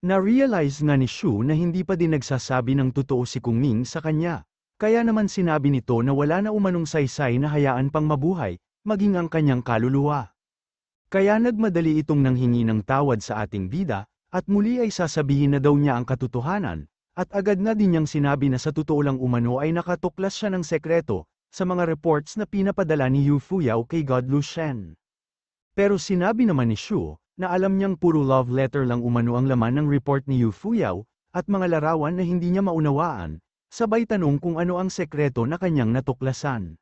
Na-realize nga ni Shu na hindi pa din nagsasabi ng totoo si Kung Ming sa kanya. Kaya naman sinabi nito na wala na umanong saysay na hayaan pang mabuhay, maging ang kanyang kaluluwa. Kaya nagmadali itong nanghingi ng tawad sa ating bida, at muli ay sasabihin na daw niya ang katotohanan, at agad na din niyang sinabi na sa totoo lang umano ay nakatuklas siya ng sekreto, sa mga reports na pinapadala ni Yu Fuyao kay God Lu Shen. Pero sinabi naman ni Shu, na alam niyang puro love letter lang umano ang laman ng report ni Yu Fuyao, at mga larawan na hindi niya maunawaan, sabay tanong kung ano ang sekreto na kanyang natuklasan.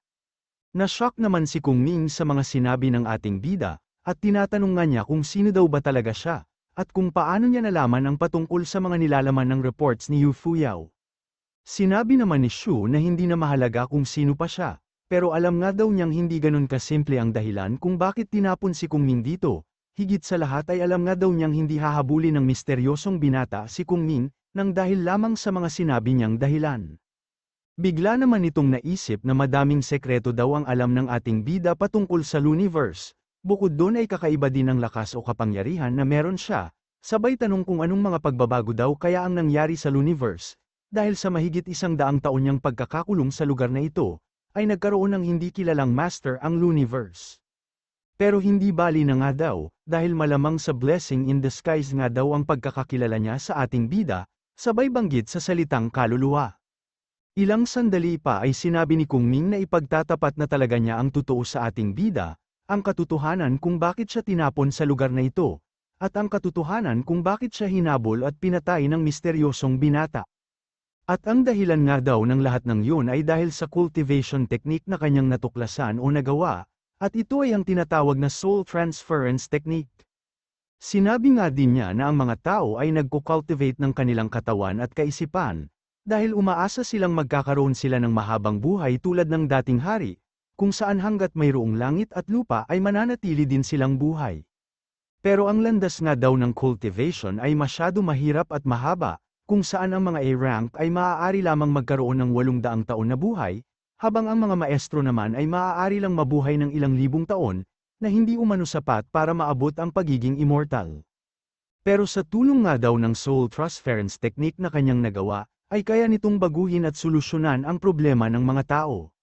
Na-shock naman si Kung Ming sa mga sinabi ng ating bida, at tinatanong nga niya kung sino daw ba talaga siya, at kung paano niya nalaman ang patungkol sa mga nilalaman ng reports ni Yu Fuyao. Sinabi naman ni Shu na hindi na mahalaga kung sino pa siya, pero alam nga daw niyang hindi ganun kasimple ang dahilan kung bakit tinapon si Kung Ming dito. Higit sa lahat ay alam nga daw niyang hindi hahabulin ng misteryosong binata si Kung Ming, nang dahil lamang sa mga sinabi niyang dahilan. Bigla naman itong naisip na madaming sekreto daw ang alam ng ating bida patungkol sa Luniverse. Bukod doon ay kakaiba din ang lakas o kapangyarihan na meron siya, sabay tanong kung anong mga pagbabago daw kaya ang nangyari sa Luniverse, dahil sa mahigit 100 taon niyang pagkakakulong sa lugar na ito, ay nagkaroon ng hindi kilalang master ang Luniverse. Pero hindi bali na nga daw, dahil malamang sa blessing in disguise nga daw ang pagkakakilala niya sa ating bida, sabay banggit sa salitang kaluluwa. Ilang sandali pa ay sinabi ni Kung Ming na ipagtatapat na talaga niya ang totoo sa ating bida, ang katotohanan kung bakit siya tinapon sa lugar na ito, at ang katotohanan kung bakit siya hinabol at pinatay ng misteryosong binata. At ang dahilan nga daw ng lahat ng yun ay dahil sa cultivation technique na kanyang natuklasan o nagawa, at ito ay ang tinatawag na soul transference technique. Sinabi nga din niya na ang mga tao ay nagko-cultivate ng kanilang katawan at kaisipan, dahil umaasa silang magkakaroon sila ng mahabang buhay tulad ng dating hari, kung saan hanggat mayroong langit at lupa ay mananatili din silang buhay. Pero ang landas nga daw ng cultivation ay masyado mahirap at mahaba, kung saan ang mga A-rank ay maaari lamang magkaroon ng 800 taon na buhay, habang ang mga maestro naman ay maaari lang mabuhay ng ilang libong taon, na hindi umano sapat para maabot ang pagiging immortal. Pero sa tulong nga daw ng soul transference technique na kanyang nagawa, ay kaya nitong baguhin at solusyonan ang problema ng mga tao.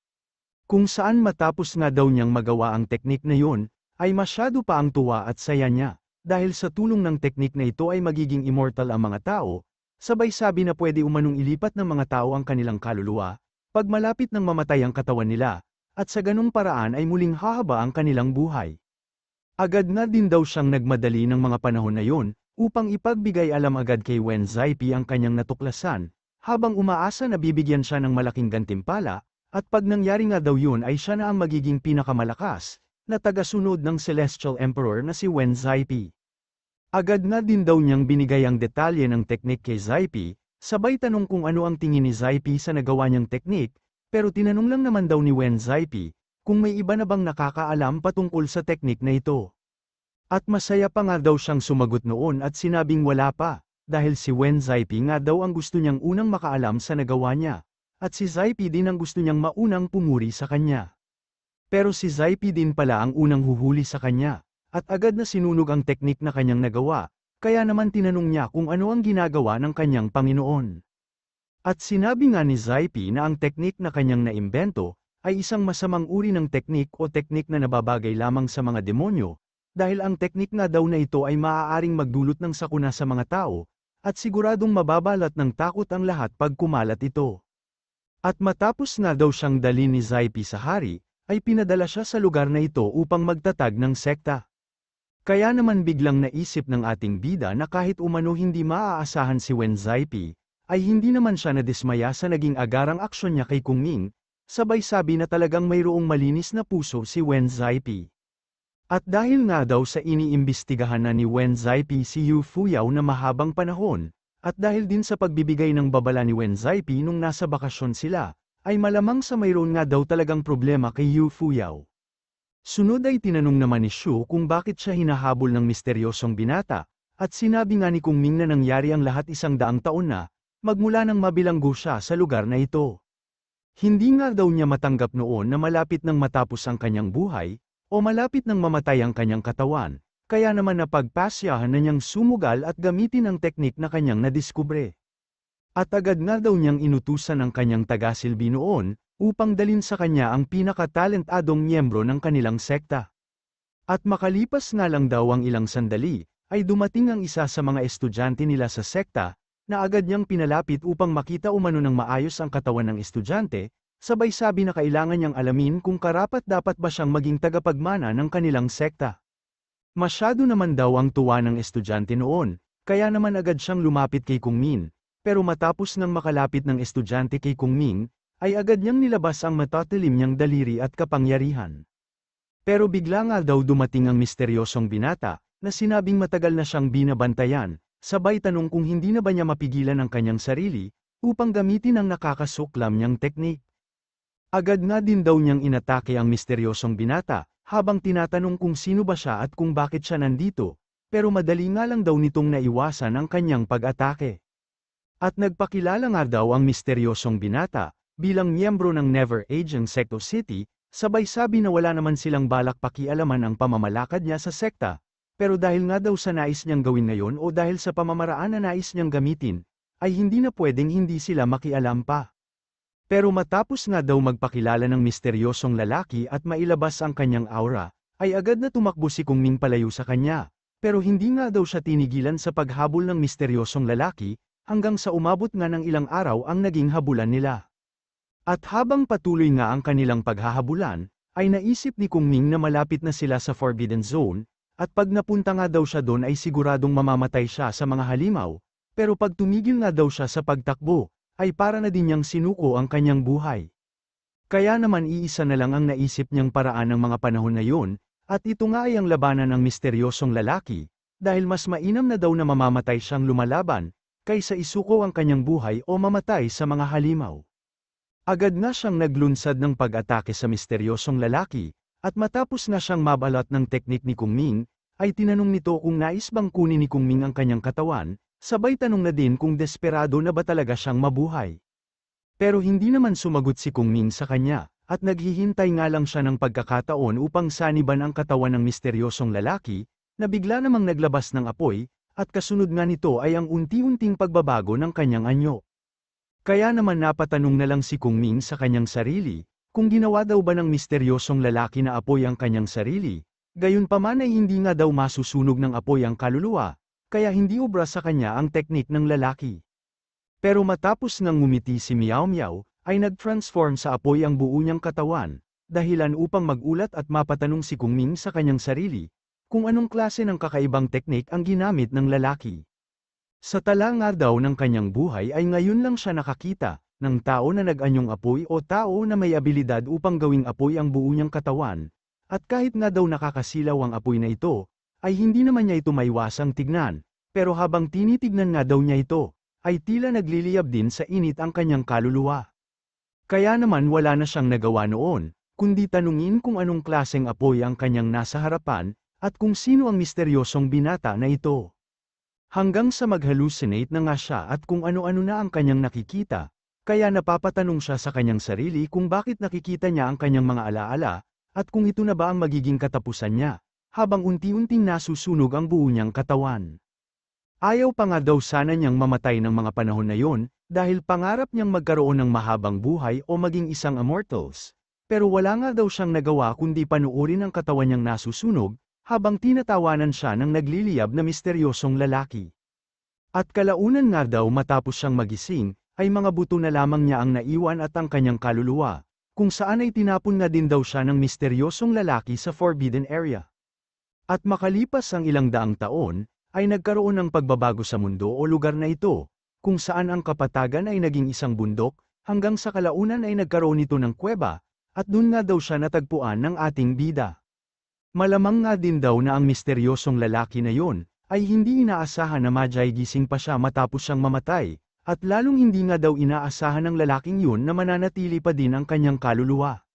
Kung saan matapos nga daw niyang magawa ang teknik na yun, ay masyado pa ang tuwa at saya niya, dahil sa tulong ng teknik na ito ay magiging immortal ang mga tao, sabay sabi na pwede umanong ilipat ng mga tao ang kanilang kaluluwa, pag malapit ng mamatay ang katawan nila, at sa ganung paraan ay muling hahaba ang kanilang buhay. Agad na din daw siyang nagmadali ng mga panahon na yun, upang ipagbigay alam agad kay Wen Zaipi ang kanyang natuklasan, habang umaasa na bibigyan siya ng malaking gantimpala, at pag nangyari nga daw yun ay siya na ang magiging pinakamalakas, na tagasunod ng Celestial Emperor na si Wen Zaipi. Agad na din daw niyang binigay ang detalye ng teknik kay Zaipi, sabay tanong kung ano ang tingin ni Zaipi sa nagawa niyang teknik, pero tinanong lang naman daw ni Wen Zaipi, kung may iba na bang nakakaalam patungkol sa teknik na ito. At masaya pa nga daw siyang sumagot noon at sinabing wala pa, dahil si Wen Zaipi nga daw ang gusto niyang unang makaalam sa nagawa niya, at si Zaipi din ang gusto niyang maunang pumuri sa kanya. Pero si Zaipi din pala ang unang huhuli sa kanya, at agad na sinunog ang teknik na kanyang nagawa, kaya naman tinanong niya kung ano ang ginagawa ng kanyang Panginoon. At sinabi nga ni Zaipi na ang teknik na kanyang naimbento, ay isang masamang uri ng teknik o teknik na nababagay lamang sa mga demonyo, dahil ang teknik nga daw na ito ay maaaring magdulot ng sakuna sa mga tao, at siguradong mababalat ng takot ang lahat pag kumalat ito. At matapos nga daw siyang dalhin ni Zaipi sa hari, ay pinadala siya sa lugar na ito upang magtatag ng sekta. Kaya naman biglang naisip ng ating bida na kahit umano hindi maaasahan si Wen Zaipi, ay hindi naman siya nadismaya sa naging agarang aksyon niya kay Kung Ming, sabay sabi na talagang mayroong malinis na puso si Wen Zaipi. At dahil nga daw sa iniimbestigahan na ni Wen Zaipi si Yu Fuyao na mahabang panahon, at dahil din sa pagbibigay ng babala ni Wen Zaipi nung nasa bakasyon sila, ay malamang sa mayroon nga daw talagang problema kay Yu Fuyao. Sunod ay tinanong naman ni Shu kung bakit siya hinahabol ng misteryosong binata, at sinabi nga ni Kung Ming na nangyari ang lahat 100 taon na, magmula nang mabilanggo siya sa lugar na ito. Hindi nga daw niya matanggap noon na malapit nang matapos ang kanyang buhay, o malapit nang mamatay ang kanyang katawan, kaya naman napagpasyahan na niyang sumugal at gamitin ang teknik na kanyang nadiskubre. At agad nga daw niyang inutusan ang kanyang tagasilbi noon, upang dalin sa kanya ang pinakatalentadong miyembro ng kanilang sekta. At makalipas nga lang daw ang ilang sandali, ay dumating ang isa sa mga estudyante nila sa sekta, na agad niyang pinalapit upang makita umano ng maayos ang katawan ng estudyante, sabay sabi na kailangan niyang alamin kung karapat-dapat ba siyang maging tagapagmana ng kanilang sekta. Masyado naman daw ang tuwa ng estudyante noon, kaya naman agad siyang lumapit kay Kung Min, pero matapos ngang makalapit ng estudyante kay Kung Min, ay agad niyang nilabas ang matatalim niyang daliri at kapangyarihan. Pero bigla nga daw dumating ang misteryosong binata, na sinabing matagal na siyang binabantayan, sabay tanong kung hindi na ba niya mapigilan ang kanyang sarili, upang gamitin ang nakakasuklam niyang teknik. Agad nga din daw niyang inatake ang misteryosong binata, habang tinatanong kung sino ba siya at kung bakit siya nandito, pero madali nga lang daw nitong naiwasan ang kanyang pag-atake. At nagpakilala nga daw ang misteryosong binata, bilang miyembro ng Never Aging Secto City, sabay sabi na wala naman silang balak pakialaman ang pamamalakad niya sa sekta, pero dahil nga daw sa nais niyang gawin ngayon o dahil sa pamamaraan na nais niyang gamitin, ay hindi na pwedeng hindi sila makialam pa. Pero matapos nga daw magpakilala ng misteryosong lalaki at mailabas ang kanyang aura, ay agad na tumakbo si Kung Ming palayo sa kanya, pero hindi nga daw siya tinigilan sa paghabol ng misteryosong lalaki, hanggang sa umabot nga ng ilang araw ang naging habulan nila. At habang patuloy nga ang kanilang paghahabulan, ay naisip ni Kung Ming na malapit na sila sa Forbidden Zone, at pag napunta nga daw siya doon ay siguradong mamamatay siya sa mga halimaw, pero pag tumigil nga daw siya sa pagtakbo, ay para na din niyang sinuko ang kanyang buhay. Kaya naman iisa na lang ang naisip niyang paraan ng mga panahon na yun, at ito nga ay ang labanan ng misteryosong lalaki, dahil mas mainam na daw na mamamatay siyang lumalaban, kaysa isuko ang kanyang buhay o mamatay sa mga halimaw. Agad nga siyang naglunsad ng pag-atake sa misteryosong lalaki, at matapos nga siyang mabalat ng teknik ni Kung Ming, ay tinanong nito kung nais bang kunin ni Kung Ming ang kanyang katawan, sabay tanong na din kung desperado na ba talaga siyang mabuhay. Pero hindi naman sumagot si Kung Ming sa kanya, at naghihintay nga lang siya ng pagkakataon upang saniban ang katawan ng misteryosong lalaki, na bigla namang naglabas ng apoy, at kasunod nga nito ay ang unti-unting pagbabago ng kanyang anyo. Kaya naman napatanong na lang si Kung Ming sa kanyang sarili, kung ginawa daw ba ng misteryosong lalaki na apoy ang kanyang sarili, gayunpaman ay hindi nga daw masusunog ng apoy ang kaluluwa, kaya hindi obra sa kanya ang teknik ng lalaki. Pero matapos nang ngumiti si Meow Meow, ay nag-transform sa apoy ang buo niyang katawan, dahilan upang magulat at mapatanong si Kung Ming sa kanyang sarili, kung anong klase ng kakaibang teknik ang ginamit ng lalaki. Sa tala nga daw ng kanyang buhay ay ngayon lang siya nakakita, ng tao na nag-anyong apoy o tao na may abilidad upang gawing apoy ang buo niyang katawan, at kahit nga daw nakakasilaw ang apoy na ito, ay hindi naman niya ito maiwasang tignan, pero habang tinitignan nga daw niya ito, ay tila nagliliyab din sa init ang kanyang kaluluwa. Kaya naman wala na siyang nagawa noon, kundi tanungin kung anong klaseng apoy ang kanyang nasa harapan, at kung sino ang misteryosong binata na ito. Hanggang sa mag-hallucinate na nga siya at kung ano-ano na ang kanyang nakikita, kaya napapatanong siya sa kanyang sarili kung bakit nakikita niya ang kanyang mga alaala, at kung ito na ba ang magiging katapusan niya, habang unti-unting nasusunog ang buo niyang katawan. Ayaw pa nga daw sana niyang mamatay ng mga panahon na yon, dahil pangarap niyang magkaroon ng mahabang buhay o maging isang immortals. Pero wala nga daw siyang nagawa kundi panuorin ang katawan niyang nasusunog, habang tinatawanan siya ng nagliliyab na misteryosong lalaki. At kalaunan nga daw matapos siyang magising, ay mga buto na lamang niya ang naiwan at ang kanyang kaluluwa, kung saan ay tinapon na din daw siya ng misteryosong lalaki sa Forbidden Area. At makalipas ang ilang daang taon, ay nagkaroon ng pagbabago sa mundo o lugar na ito, kung saan ang kapatagan ay naging isang bundok, hanggang sa kalaunan ay nagkaroon ito ng kuweba, at dun nga daw siya natagpuan ng ating bida. Malamang nga din daw na ang misteryosong lalaki na yon, ay hindi inaasahan na gising pa siya matapos siyang mamatay, at lalong hindi nga daw inaasahan ng lalaking yun na mananatili pa din ang kanyang kaluluwa.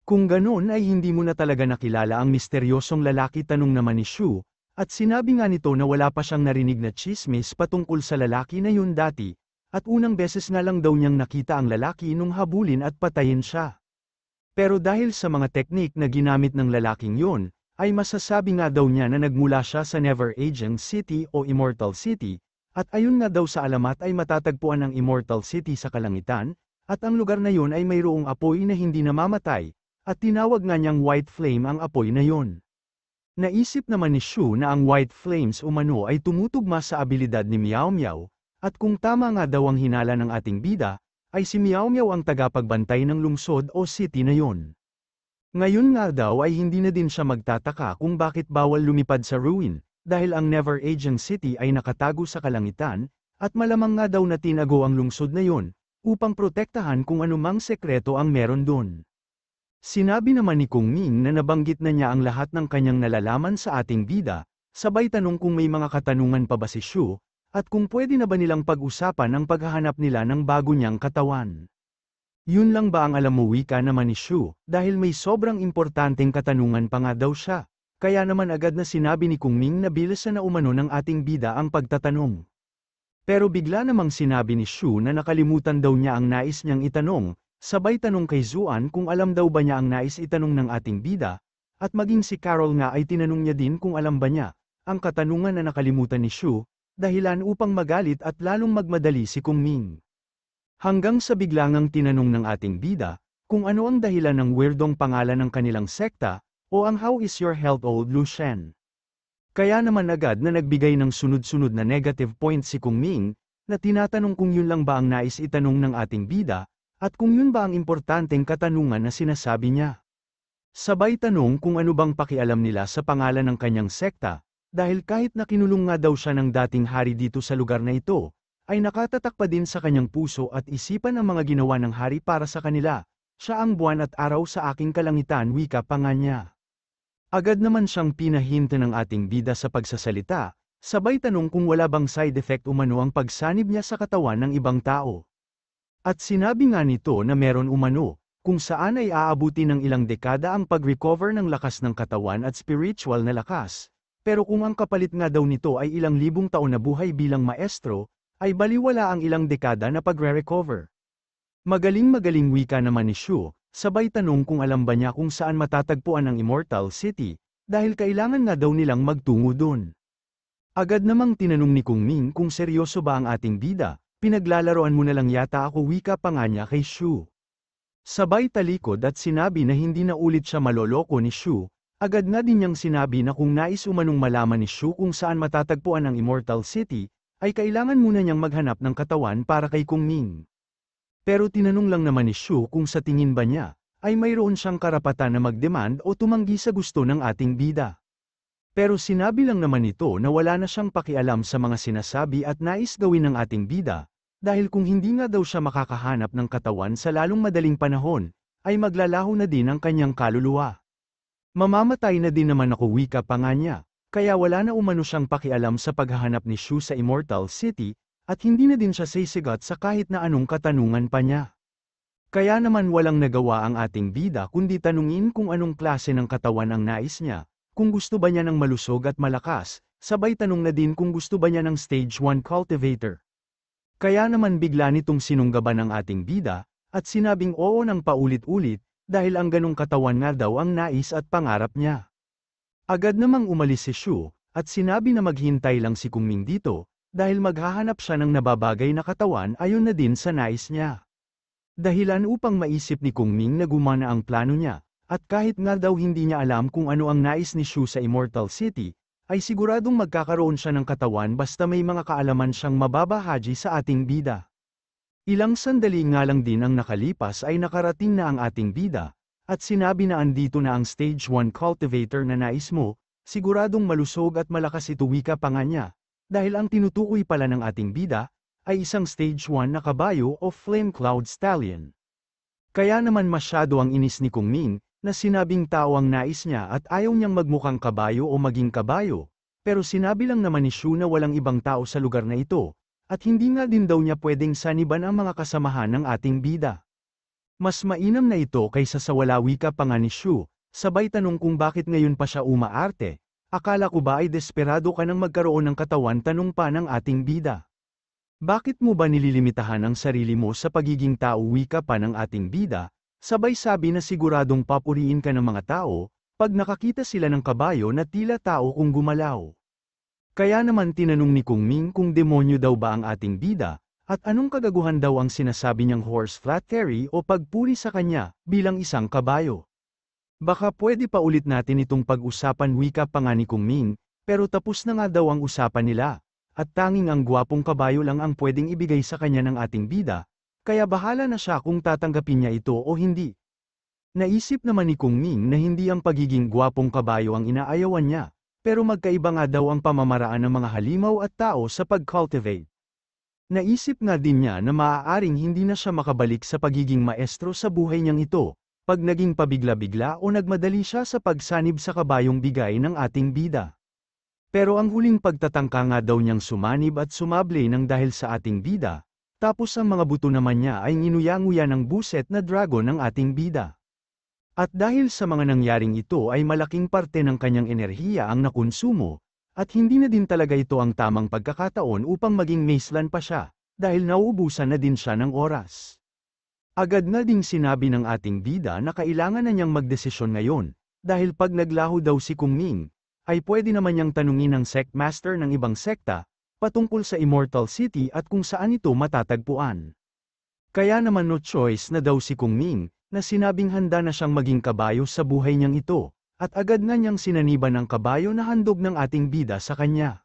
Kung ganon ay hindi mo na talaga nakilala ang misteryosong lalaki, tanong naman ni Shu, at sinabi nga nito na wala pa siyang narinig na tsismis patungkol sa lalaki na yun dati, at unang beses nga lang daw niyang nakita ang lalaki nung habulin at patayin siya. Pero dahil sa mga teknik na ginamit ng lalaking yun, ay masasabi nga daw niya na nagmula siya sa Never-Aging City o Immortal City, at ayon nga daw sa alamat ay matatagpuan ang Immortal City sa kalangitan, at ang lugar na yun ay mayroong apoy na hindi namamatay, at tinawag nga niyang White Flame ang apoy na yun. Naisip naman ni Shu na ang White Flames umano ay tumutugma sa abilidad ni Meow Meow, at kung tama nga daw ang hinala ng ating bida, ay si Meow Meow ang tagapagbantay ng lungsod o city na yun. Ngayon nga daw ay hindi na din siya magtataka kung bakit bawal lumipad sa ruin, dahil ang Never-Aging City ay nakatago sa kalangitan, at malamang nga daw na tinago ang lungsod na yun, upang protektahan kung anumang sekreto ang meron dun. Sinabi naman ni Kung Ming na nabanggit na niya ang lahat ng kanyang nalalaman sa ating bida, sabay tanong kung may mga katanungan pa ba si Shu, at kung pwede na ba nilang pag-usapan ang paghahanap nila ng bago niyang katawan. Yun lang ba ang alam mo, wika naman ni Shu, dahil may sobrang importanteng katanungan pa nga daw siya, kaya naman agad na sinabi ni Kung Ming na bilisan na umano ng ating bida ang pagtatanong. Pero bigla namang sinabi ni Shu na nakalimutan daw niya ang nais niyang itanong, sabay tanong kay Zuan kung alam daw ba niya ang nais itanong ng ating bida, at maging si Carol nga ay tinanong niya din kung alam ba niya, ang katanungan na nakalimutan ni Shu, dahilan upang magalit at lalong magmadali si Kung Ming. Hanggang sa biglangang tinanong ng ating bida, kung ano ang dahilan ng weirdong pangalan ng kanilang sekta, o ang How is your health old Lucien? Kaya naman agad na nagbigay ng sunod-sunod na negative points si Kung Ming, na tinatanong kung yun lang ba ang nais itanong ng ating bida, at kung yun ba ang importanteng katanungan na sinasabi niya. Sabay tanong kung ano bang pakialam nila sa pangalan ng kanyang sekta, dahil kahit na kinulong nga daw siya ng dating hari dito sa lugar na ito, ay nakatatak pa din sa kanyang puso at isipan ang mga ginawa ng hari para sa kanila. Siya ang buwan at araw sa aking kalangitan, wika pa nga niya. Agad naman siyang pinahinto ng ating bida sa pagsasalita, sabay tanong kung wala bang side effect umano ang pagsanib niya sa katawan ng ibang tao. At sinabi nga nito na meron umano, kung saan ay aabuti ng ilang dekada ang pag-recover ng lakas ng katawan at spiritual na lakas, pero kung ang kapalit nga daw nito ay ilang libong taon na buhay bilang maestro, ay baliwala ang ilang dekada na pagre-recover. Magaling-magaling wika naman ni Shu, sabay tanong kung alam ba niya kung saan matatagpuan ang Immortal City, dahil kailangan nga daw nilang magtungo dun. Agad namang tinanong ni Kung Ming kung seryoso ba ang ating bida, pinaglalaroan mo na lang yata ako, wika pa nga niya kay Shu. Sabay talikod at sinabi na hindi na ulit siya maloloko ni Shu, agad nga din niyang sinabi na kung nais umanong malaman ni Shu kung saan matatagpuan ang Immortal City, ay kailangan muna niyang maghanap ng katawan para kay Kung Ming. Pero tinanong lang naman ni Shu kung sa tingin ba niya, ay mayroon siyang karapatan na mag-demand o tumanggi sa gusto ng ating bida. Pero sinabi lang naman nito na wala na siyang pakialam sa mga sinasabi at nais gawin ng ating bida, dahil kung hindi nga daw siya makakahanap ng katawan sa lalong madaling panahon, ay maglalaho na din ang kanyang kaluluwa. Mamamatay na din naman ako, wika pa nga niya. Kaya wala na umano siyang pakialam sa paghahanap ni Shu sa Immortal City, at hindi na din siya sisigat sa kahit na anong katanungan pa niya. Kaya naman walang nagawa ang ating bida kundi tanungin kung anong klase ng katawan ang nais niya, kung gusto ba niya ng malusog at malakas, sabay tanong na din kung gusto ba niya ng Stage 1 Cultivator. Kaya naman bigla nitong sinunggaban ang ating bida, at sinabing oo ng paulit-ulit, dahil ang ganong katawan nga daw ang nais at pangarap niya. Agad namang umalis si Shu, at sinabi na maghintay lang si Kung Ming dito, dahil maghahanap siya ng nababagay na katawan ayon na din sa nais niya. Dahilan upang maisip ni Kung Ming na gumana ang plano niya, at kahit nga daw hindi niya alam kung ano ang nais ni Shu sa Immortal City, ay siguradong magkakaroon siya ng katawan basta may mga kaalaman siyang mababahaji sa ating bida. Ilang sandali nga lang din ang nakalipas ay nakarating na ang ating bida, at sinabi na andito na ang Stage 1 Cultivator na nais mo, siguradong malusog at malakas ito, wika pa nga niya, dahil ang tinutukoy pala ng ating bida, ay isang Stage 1 na kabayo o Flame Cloud Stallion. Kaya naman masyado ang inis ni Kung Ming, na sinabing tao ang nais niya at ayaw niyang magmukhang kabayo o maging kabayo, pero sinabi lang naman ni Shu na walang ibang tao sa lugar na ito, at hindi nga din daw niya pwedeng saniban ang mga kasamahan ng ating bida. Mas mainam na ito kaysa sa wala, wika pa nga ni Shu, sabay tanong kung bakit ngayon pa siya umaarte, akala ko ba ay desperado ka nang magkaroon ng katawan, tanong pa ng ating bida. Bakit mo ba nililimitahan ang sarili mo sa pagiging tao, wika pa ng ating bida, sabay sabi na siguradong papuriin ka ng mga tao, pag nakakita sila ng kabayo na tila tao kung gumalaw. Kaya naman tinanong ni Kung Ming kung demonyo daw ba ang ating bida, at anong kagaguhan daw ang sinasabi niyang horse flattery o pagpuri sa kanya, bilang isang kabayo. Baka pwede pa ulit natin itong pag-usapan, wika pa nga ni Kung Ming, pero tapos na nga daw ang usapan nila, at tanging ang gwapong kabayo lang ang pwedeng ibigay sa kanya ng ating bida, kaya bahala na siya kung tatanggapin niya ito o hindi. Naisip naman ni Kung Ming na hindi ang pagiging gwapong kabayo ang inaayawan niya, pero magkaiba nga daw ang pamamaraan ng mga halimaw at tao sa pag-cultivate. Naisip nga din niya na maaaring hindi na siya makabalik sa pagiging maestro sa buhay niyang ito, pag naging pabigla-bigla o nagmadali siya sa pagsanib sa kabayong bigay ng ating bida. Pero ang huling pagtatangka nga daw niyang sumanib at sumable ng dahil sa ating bida, tapos ang mga buto naman niya ay nginuya-nguya ng buset na dragon ng ating bida. At dahil sa mga nangyaring ito ay malaking parte ng kanyang enerhiya ang nakonsumo, at hindi na din talaga ito ang tamang pagkakataon upang maging maislan pa siya, dahil nauubusan na din siya ng oras. Agad na ding sinabi ng ating bida na kailangan na niyang magdesisyon ngayon, dahil pag naglaho daw si Kung Ming, ay pwede naman niyang tanungin ang sect master ng ibang sekta, patungkol sa Immortal City at kung saan ito matatagpuan. Kaya naman no choice na daw si Kung Ming, na sinabing handa na siyang maging kabayo sa buhay niyang ito, at agad na niyang sinaniban ang kabayo na handog ng ating bida sa kanya.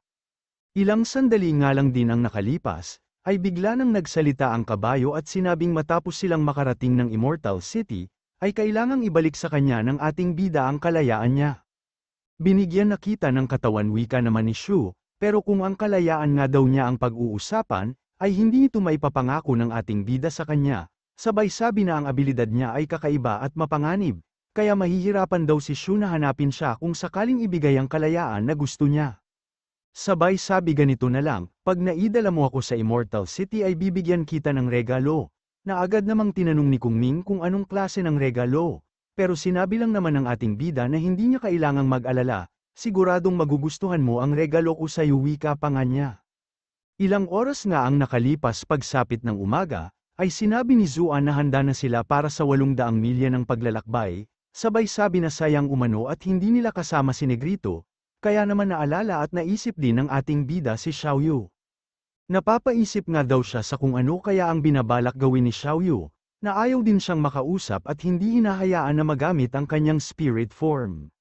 Ilang sandali nga lang din ang nakalipas, ay bigla nang nagsalita ang kabayo at sinabing matapos silang makarating ng Immortal City, ay kailangang ibalik sa kanya ng ating bida ang kalayaan niya. Binigyan na kita ng katawan, wika naman ni Shu, pero kung ang kalayaan nga daw niya ang pag-uusapan, ay hindi ito maipapangako ng ating bida sa kanya. Sabay sabi na ang abilidad niya ay kakaiba at mapanganib, kaya mahihirapan daw si Shu na hanapin siya kung sakaling ibigay ang kalayaan na gusto niya. Sabay sabi ganito na lang, pag naidala mo ako sa Immortal City ay bibigyan kita ng regalo, na agad namang tinanong ni Kung Ming kung anong klase ng regalo, pero sinabi lang naman ng ating bida na hindi niya kailangang mag-alala, siguradong magugustuhan mo ang regalo ko sa iyo, wika pa nga niya. Ilang oras nga ang nakalipas pagsapit ng umaga, ay sinabi ni Zuan na handa na sila para sa 800 milya ng paglalakbay, sabay sabi na sayang umano at hindi nila kasama si Negrito, kaya naman naalala at naisip din ng ating bida si Xiaoyu. Napapaisip nga daw siya sa kung ano kaya ang binabalak gawin ni Xiaoyu, na ayaw din siyang makausap at hindi hinahayaan na magamit ang kanyang spirit form.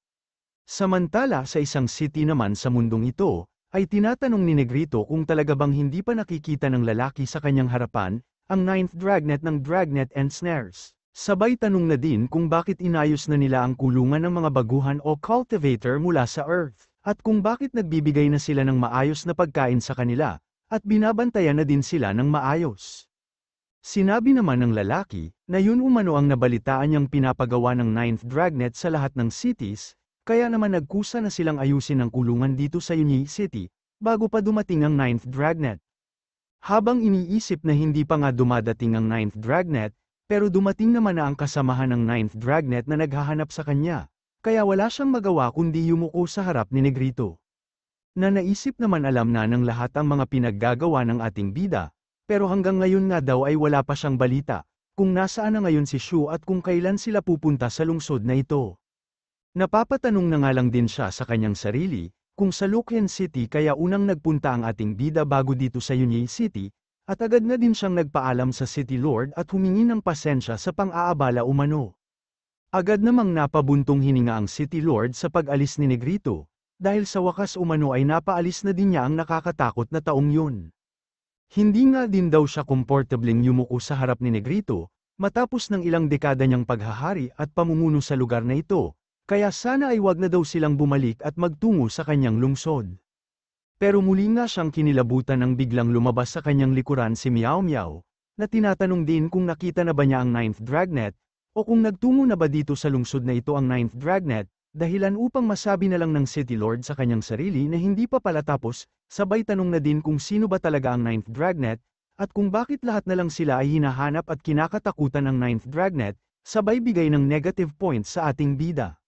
Samantala sa isang city naman sa mundong ito, ay tinatanong ni Negrito kung talaga bang hindi pa nakikita ng lalaki sa kanyang harapan, ang 9th Dragnet ng Dragnet and Snares. Sabay tanong na din kung bakit inayos na nila ang kulungan ng mga baguhan o cultivator mula sa Earth, at kung bakit nagbibigay na sila ng maayos na pagkain sa kanila, at binabantayan na din sila ng maayos. Sinabi naman ng lalaki, na yun umano ang nabalitaan niyang pinapagawa ng 9th Dragnet sa lahat ng cities, kaya naman nagkusa na silang ayusin ang kulungan dito sa Yunyi City, bago pa dumating ang 9th Dragnet. Habang iniisip na hindi pa nga dumadating ang 9th Dragnet, pero dumating naman na ang kasamahan ng 9th Dragnet na naghahanap sa kanya, kaya wala siyang magawa kundi yumuko sa harap ni Negrito. Na naisip naman alam na ng lahat ang mga pinaggagawa ng ating bida, pero hanggang ngayon nga daw ay wala pa siyang balita, kung nasaan na ngayon si Shu at kung kailan sila pupunta sa lungsod na ito. Napapatanong na nga lang din siya sa kanyang sarili, kung sa Lukhen City kaya unang nagpunta ang ating bida bago dito sa Yunyi City, at agad na din siyang nagpaalam sa City Lord at humingi ng pasensya sa pang-aabala umano. Agad namang napabuntong hininga ang City Lord sa pag-alis ni Negrito, dahil sa wakas umano ay napaalis na din niya ang nakakatakot na taong yun. Hindi nga din daw siya komportableng yumuko sa harap ni Negrito, matapos ng ilang dekada niyang paghahari at pamumuno sa lugar na ito, kaya sana ay wag na daw silang bumalik at magtungo sa kanyang lungsod. Pero muli nga siyang kinilabutan nang biglang lumabas sa kanyang likuran si Meow Meow, na tinatanong din kung nakita na ba niya ang 9th Dragnet, o kung nagtungo na ba dito sa lungsod na ito ang 9th Dragnet, dahilan upang masabi na lang ng City Lord sa kanyang sarili na hindi pa pala tapos, sabay tanong na din kung sino ba talaga ang 9th Dragnet, at kung bakit lahat na lang sila ay hinahanap at kinakatakutan ng 9th Dragnet, sabay bigay ng negative points sa ating bida.